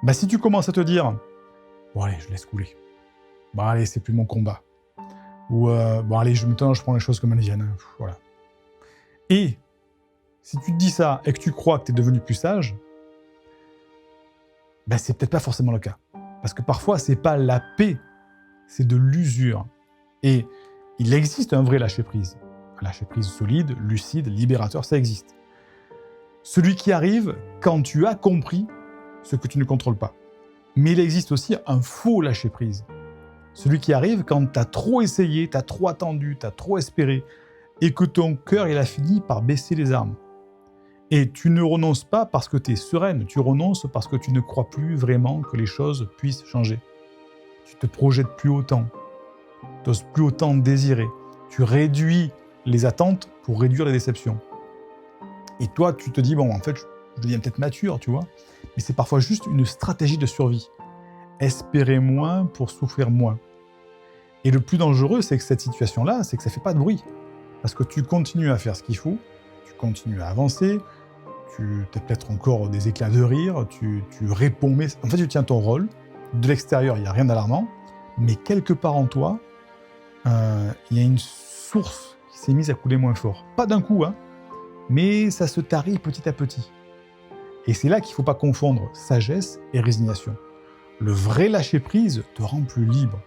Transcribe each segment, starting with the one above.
Bah, si tu commences à te dire « Bon allez, je laisse couler. Bon allez, c'est plus mon combat. » Ou « Bon allez, maintenant je prends les choses comme elles viennent. » Voilà. Et si tu te dis ça et que tu crois que tu es devenu plus sage, ben c'est peut-être pas forcément le cas. Parce que parfois, c'est pas la paix, c'est de l'usure. Et il existe un vrai lâcher-prise. Un lâcher-prise solide, lucide, libérateur, ça existe. Celui qui arrive quand tu as compris ce que tu ne contrôles pas. Mais il existe aussi un faux lâcher-prise. Celui qui arrive quand tu as trop essayé, tu as trop attendu, tu as trop espéré, et que ton cœur il a fini par baisser les armes. Et tu ne renonces pas parce que tu es sereine, tu renonces parce que tu ne crois plus vraiment que les choses puissent changer. Tu te projettes plus autant, tu n'oses plus autant désirer. Tu réduis les attentes pour réduire les déceptions. Et toi, tu te dis, bon, en fait, je deviens peut-être mature, tu vois, mais c'est parfois juste une stratégie de survie. Espérer moins pour souffrir moins. Et le plus dangereux, c'est que cette situation-là, c'est que ça ne fait pas de bruit. Parce que tu continues à faire ce qu'il faut, tu continues à avancer, tu as peut-être encore des éclats de rire, tu réponds, mais en fait tu tiens ton rôle. De l'extérieur, il n'y a rien d'alarmant, mais quelque part en toi, il y a une source qui s'est mise à couler moins fort. Pas d'un coup, hein, mais ça se tarit petit à petit. Et c'est là qu'il ne faut pas confondre sagesse et résignation. Le vrai lâcher-prise te rend plus libre.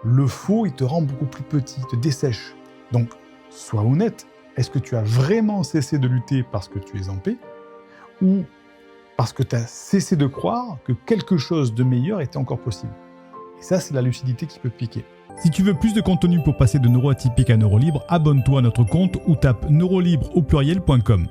Le faux, il te rend beaucoup plus petit, te dessèche. Donc, sois honnête. Est-ce que tu as vraiment cessé de lutter parce que tu es en paix ou parce que tu as cessé de croire que quelque chose de meilleur était encore possible? Et ça, c'est la lucidité qui peut piquer. Si tu veux plus de contenu pour passer de neuroatypique à neurolibre, abonne-toi à notre compte ou tape neurolibre au pluriel.com.